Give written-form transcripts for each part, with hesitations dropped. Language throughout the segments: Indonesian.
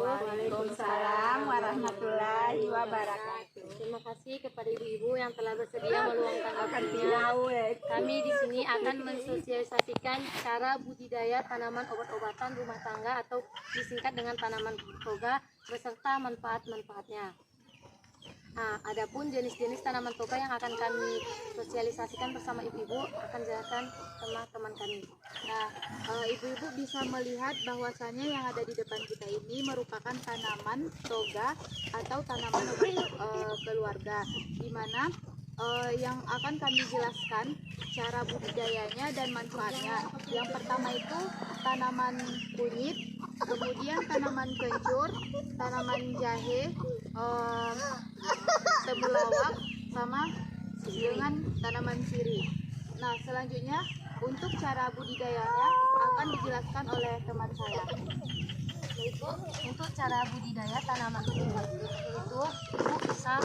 Waalaikumsalam warahmatullahi wabarakatuh. Terima kasih kepada ibu-ibu yang telah bersedia meluangkan waktunya. Kami di sini akan mensosialisasikan cara budidaya tanaman obat-obatan rumah tangga atau disingkat dengan tanaman toga beserta manfaat-manfaatnya. Nah, adapun jenis-jenis tanaman toga yang akan kami sosialisasikan bersama ibu-ibu akan jelaskan teman-teman kami. Nah, ibu-ibu bisa melihat bahwasannya yang ada di depan kita ini merupakan tanaman toga atau tanaman obat keluarga, di mana yang akan kami jelaskan cara budidayanya dan manfaatnya. Yang pertama itu tanaman kunyit, kemudian tanaman kencur, tanaman jahe, temulawak, sama dengan tanaman sirih. Nah, selanjutnya untuk cara budidayanya akan dijelaskan oleh teman saya. Yaitu untuk cara budidaya tanaman toga itu ibu bisa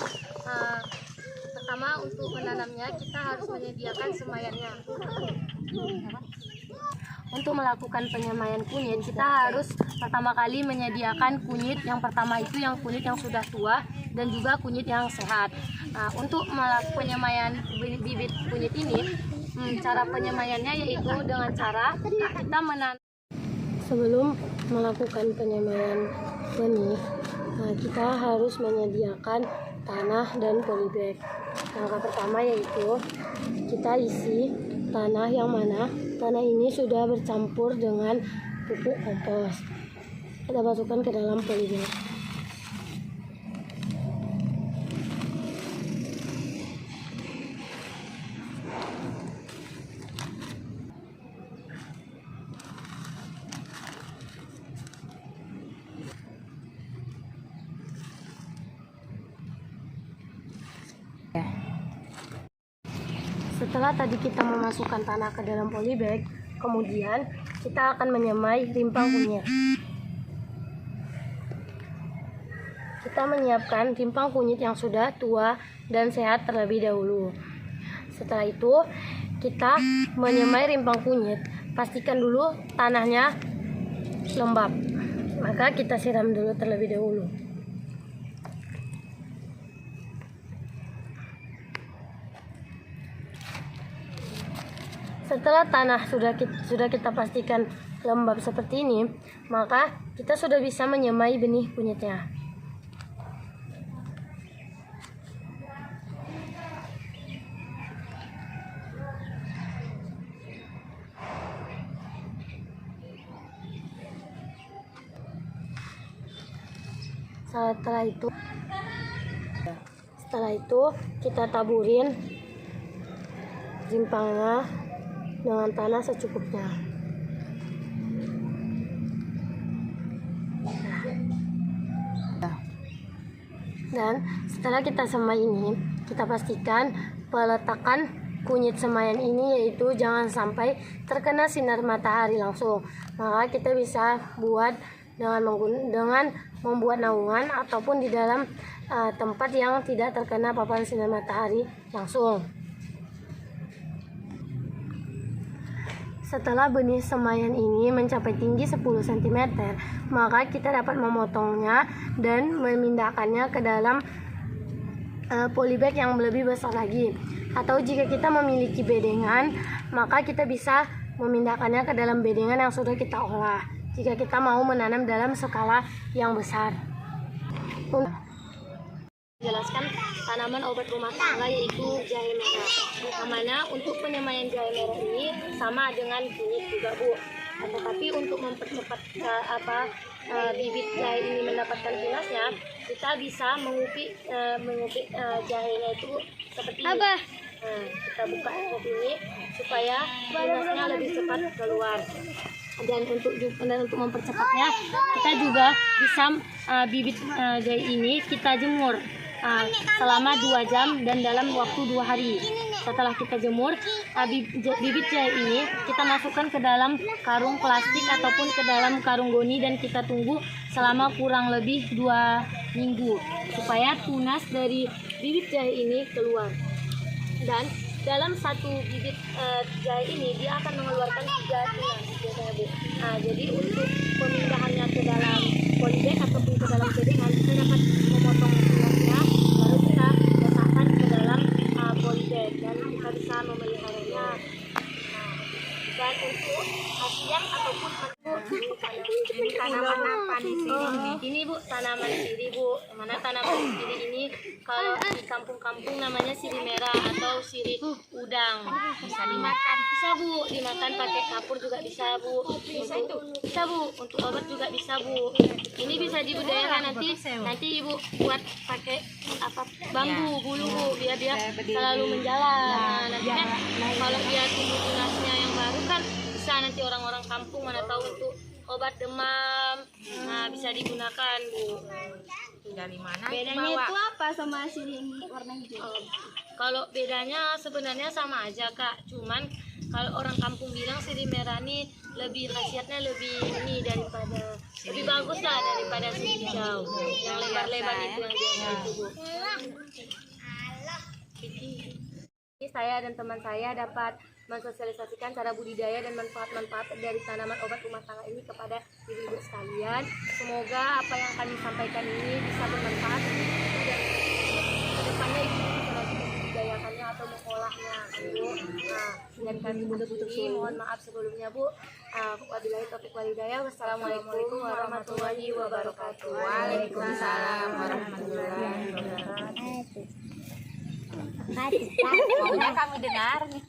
pertama untuk menanamnya kita harus menyediakan semaiannya. Untuk melakukan penyemaian kunyit kita harus pertama kali menyediakan kunyit. Yang pertama itu yang kunyit yang sudah tua dan juga kunyit yang sehat. Nah, untuk melakukan penyemaian bibit kunyit ini, cara penyemaiannya yaitu dengan cara kita menanam. Sebelum melakukan penyemaian benih, kita harus menyediakan tanah dan polybag. Langkah pertama yaitu kita isi tanah yang mana tanah ini sudah bercampur dengan pupuk kompos. Kita masukkan ke dalam polybag. Setelah tadi kita memasukkan tanah ke dalam polybag, kemudian kita akan menyemai rimpang kunyit. Kita menyiapkan rimpang kunyit yang sudah tua dan sehat terlebih dahulu. Setelah itu, kita menyemai rimpang kunyit. Pastikan dulu tanahnya lembab. Maka kita siram dulu terlebih dahulu. Setelah tanah sudah kita pastikan lembab seperti ini, maka kita sudah bisa menyemai benih kunyitnya. Setelah itu kita taburin rimpangnya dengan tanah secukupnya. Dan setelah kita semai ini, kita pastikan peletakan kunyit semaian ini yaitu jangan sampai terkena sinar matahari langsung. Maka kita bisa buat dengan membuat naungan ataupun di dalam tempat yang tidak terkena paparan sinar matahari langsung. Setelah benih semaian ini mencapai tinggi 10 cm, maka kita dapat memotongnya dan memindahkannya ke dalam polybag yang lebih besar lagi. Atau jika kita memiliki bedengan, maka kita bisa memindahkannya ke dalam bedengan yang sudah kita olah jika kita mau menanam dalam skala yang besar. Jelaskan tanaman obat rumah tangga yaitu jahe merah. Yang mana untuk penyemaian jahe merah ini sama dengan kunyit juga, Bu. Tetapi untuk mempercepat bibit jahe ini mendapatkan tunasnya, kita bisa mengupik jahenya itu seperti ini. Kita buka seperti ini supaya tunasnya lebih cepat keluar. Dan untuk mempercepatnya, kita juga bisa bibit jahe ini kita jemur selama 2 jam dan dalam waktu 2 hari. Setelah kita jemur, bibit jahe ini kita masukkan ke dalam karung plastik ataupun ke dalam karung goni dan kita tunggu selama kurang lebih 2 minggu supaya tunas dari bibit jahe ini keluar. Dan dalam satu bibit jahe ini dia akan mengeluarkan 3 tunas biasanya, Bu. Jadi untuk pemindahannya ke dalam polybag ataupun ke dalam cedengan, kita dapat memotong tunasnya lalu kita letakkan ke dalam polybag dan kita bisa memeliharanya. Dan untuk khasiat ataupun Ini tanaman apa di sini? ini Bu, tanaman sirih Bu. Mana tanaman sirih ini kalau di kampung-kampung namanya sirih merah atau sirih udang. Bisa dimakan, bisa Bu, dimakan pakai kapur juga bisa Bu. Bisa Bu, untuk obat juga bisa Bu. Ini bisa dibudidayakan nanti Ibu buat pakai bambu bulu Bu, biar dia selalu menjalan. Nanti kan kalau dia tumbuh tunasnya yang baru kan bisa nanti orang-orang kampung mana tahu untuk obat demam, bisa digunakan Bu. Dari mana? Bedanya itu apa sama sirih ini warna hijau? Kalau bedanya sebenarnya sama aja Kak, cuman kalau orang kampung bilang sirih merah ini lebih khasiatnya lebih ini daripada lebih bagus lah daripada sirih hijau yang lebar-lebar itu yang biasa itu Bu. Ini saya dan teman saya dapat mensosialisasikan cara budidaya dan manfaat-manfaat dari tanaman obat rumah tangga ini kepada ibu-ibu sekalian. Semoga apa yang kami sampaikan ini bisa bermanfaat dan kedepannya ibu bisa nanti membudidayakannya atau mengolahnya Bu. Dan kami berdiri mohon maaf sebelumnya Bu. Wabillahi taufiq wal hidayah. Wassalamualaikum warahmatullahi wabarakatuh. Waalaikumsalam warahmatullahi wabarakatuh. Maunya kami dengar nih.